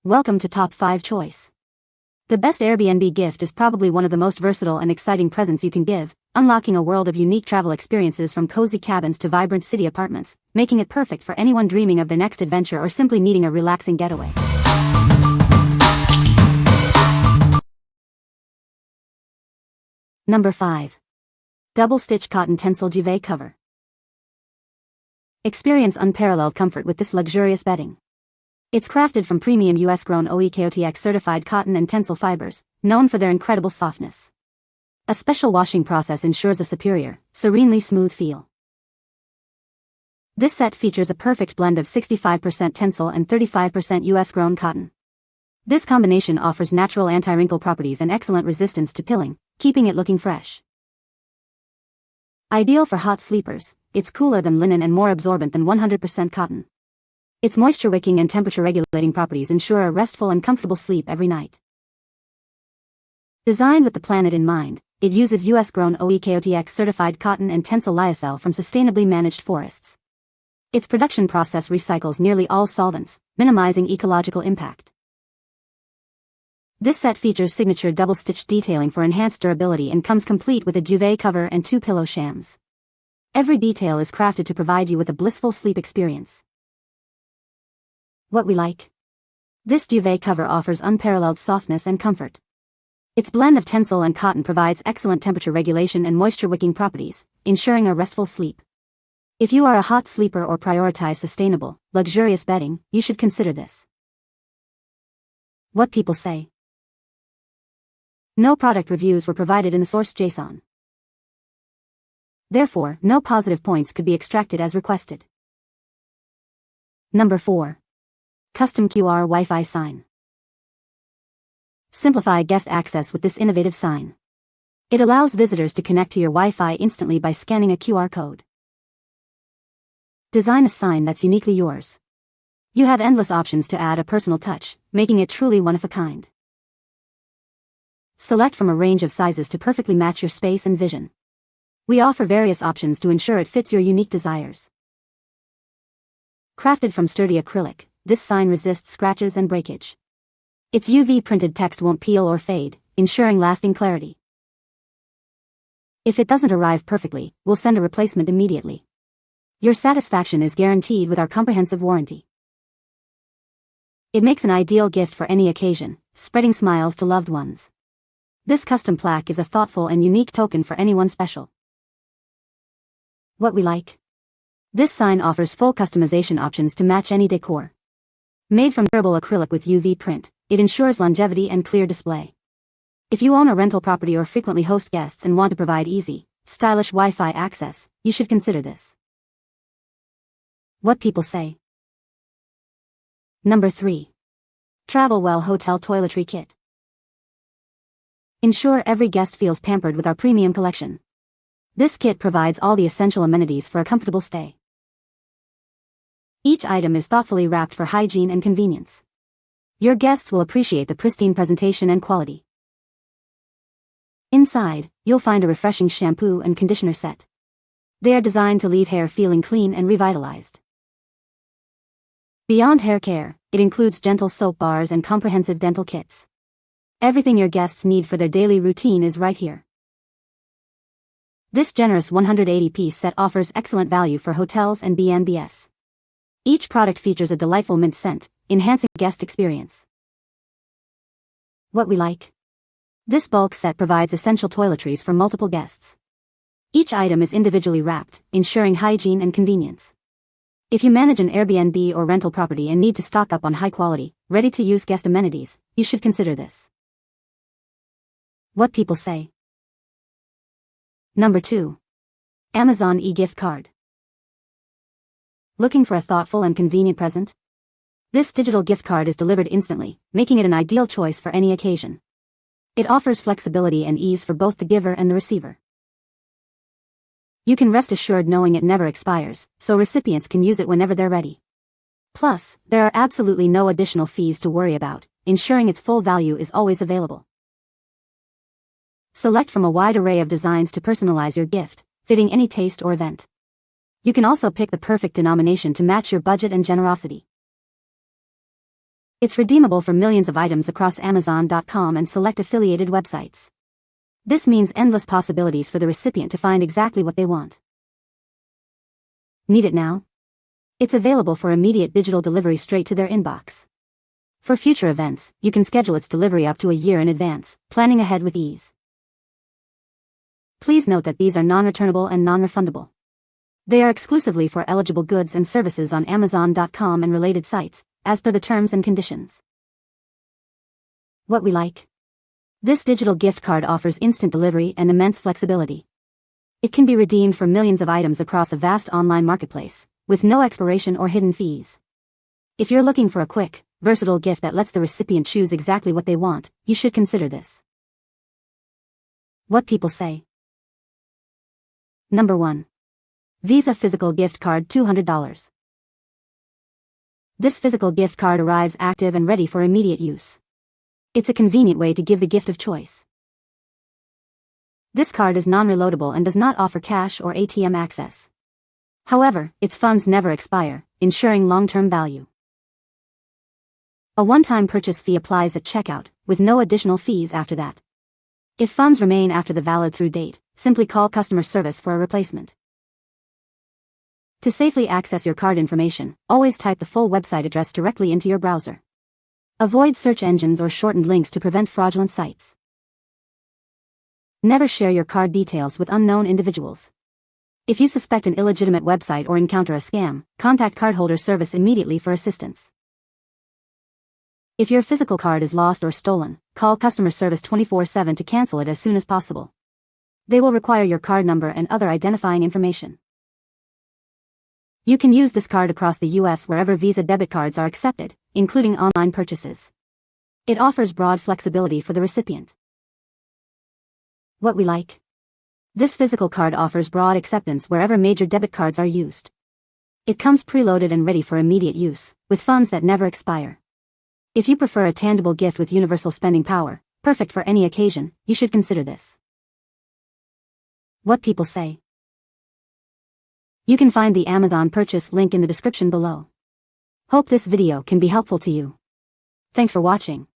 Welcome to Top 5 Choice. The best Airbnb gift is probably one of the most versatile and exciting presents you can give, unlocking a world of unique travel experiences from cozy cabins to vibrant city apartments, making it perfect for anyone dreaming of their next adventure or simply needing a relaxing getaway. Number 5. Double-stitch cotton Tencel duvet cover. Experience unparalleled comfort with this luxurious bedding. It's crafted from premium US-grown EGIFT certified cotton and Tencel fibers, known for their incredible softness. A special washing process ensures a superior, serenely smooth feel. This set features a perfect blend of 65% Tencel and 35% US-grown cotton. This combination offers natural anti-wrinkle properties and excellent resistance to pilling, keeping it looking fresh. Ideal for hot sleepers, it's cooler than linen and more absorbent than 100% cotton. Its moisture-wicking and temperature-regulating properties ensure a restful and comfortable sleep every night. Designed with the planet in mind, it uses US-grown EGIFT certified cotton and Tencel lyocell from sustainably managed forests. Its production process recycles nearly all solvents, minimizing ecological impact. This set features signature double-stitch detailing for enhanced durability and comes complete with a duvet cover and 2 pillow shams. Every detail is crafted to provide you with a blissful sleep experience. What we like. This duvet cover offers unparalleled softness and comfort. Its blend of Tencel and cotton provides excellent temperature regulation and moisture-wicking properties, ensuring a restful sleep. If you are a hot sleeper or prioritize sustainable, luxurious bedding, you should consider this. What people say. No product reviews were provided in the source JSON. Therefore, no positive points could be extracted as requested. Number 4. Custom QR Wi-Fi sign. Simplify guest access with this innovative sign. It allows visitors to connect to your Wi-Fi instantly by scanning a QR code. Design a sign that's uniquely yours. You have endless options to add a personal touch, making it truly one of a kind. Select from a range of sizes to perfectly match your space and vision. We offer various options to ensure it fits your unique desires. Crafted from sturdy acrylic, this sign resists scratches and breakage. Its UV-printed text won't peel or fade, ensuring lasting clarity. If it doesn't arrive perfectly, we'll send a replacement immediately. Your satisfaction is guaranteed with our comprehensive warranty. It makes an ideal gift for any occasion, spreading smiles to loved ones. This custom plaque is a thoughtful and unique token for anyone special. What we like. This sign offers full customization options to match any decor. Made from durable acrylic with UV print, it ensures longevity and clear display. If you own a rental property or frequently host guests and want to provide easy, stylish Wi-Fi access, you should consider this. What people say. Number 3. Travel Well Hotel Toiletry Kit. Ensure every guest feels pampered with our premium collection. This kit provides all the essential amenities for a comfortable stay. Each item is thoughtfully wrapped for hygiene and convenience. Your guests will appreciate the pristine presentation and quality. Inside, you'll find a refreshing shampoo and conditioner set. They are designed to leave hair feeling clean and revitalized. Beyond hair care, it includes gentle soap bars and comprehensive dental kits. Everything your guests need for their daily routine is right here. This generous 180-piece set offers excellent value for hotels and B&Bs. Each product features a delightful mint scent, enhancing guest experience. What we like. This bulk set provides essential toiletries for multiple guests. Each item is individually wrapped, ensuring hygiene and convenience. If you manage an Airbnb or rental property and need to stock up on high-quality, ready-to-use guest amenities, you should consider this. What people say. Number 2. Amazon eGift card. Looking for a thoughtful and convenient present? This digital gift card is delivered instantly, making it an ideal choice for any occasion. It offers flexibility and ease for both the giver and the receiver. You can rest assured knowing it never expires, so recipients can use it whenever they're ready. Plus, there are absolutely no additional fees to worry about, ensuring its full value is always available. Select from a wide array of designs to personalize your gift, fitting any taste or event. You can also pick the perfect denomination to match your budget and generosity. It's redeemable for millions of items across Amazon.com and select affiliated websites. This means endless possibilities for the recipient to find exactly what they want. Need it now? It's available for immediate digital delivery straight to their inbox. For future events, you can schedule its delivery up to a year in advance, planning ahead with ease. Please note that these are non-returnable and non-refundable. They are exclusively for eligible goods and services on Amazon.com and related sites, as per the terms and conditions. What we like. This digital gift card offers instant delivery and immense flexibility. It can be redeemed for millions of items across a vast online marketplace, with no expiration or hidden fees. If you're looking for a quick, versatile gift that lets the recipient choose exactly what they want, you should consider this. What people say. Number 1. Visa Physical Gift Card $200. This physical gift card arrives active and ready for immediate use. It's a convenient way to give the gift of choice. This card is non-reloadable and does not offer cash or ATM access. However, its funds never expire, ensuring long-term value. A one-time purchase fee applies at checkout, with no additional fees after that. If funds remain after the valid through date, simply call customer service for a replacement. To safely access your card information, always type the full website address directly into your browser. Avoid search engines or shortened links to prevent fraudulent sites. Never share your card details with unknown individuals. If you suspect an illegitimate website or encounter a scam, contact cardholder service immediately for assistance. If your physical card is lost or stolen, call customer service 24/7 to cancel it as soon as possible. They will require your card number and other identifying information. You can use this card across the US wherever Visa debit cards are accepted, including online purchases. It offers broad flexibility for the recipient. What we like. This physical card offers broad acceptance wherever major debit cards are used. It comes preloaded and ready for immediate use, with funds that never expire. If you prefer a tangible gift with universal spending power, perfect for any occasion, you should consider this. What people say. You can find the Amazon purchase link in the description below. Hope this video can be helpful to you. Thanks for watching.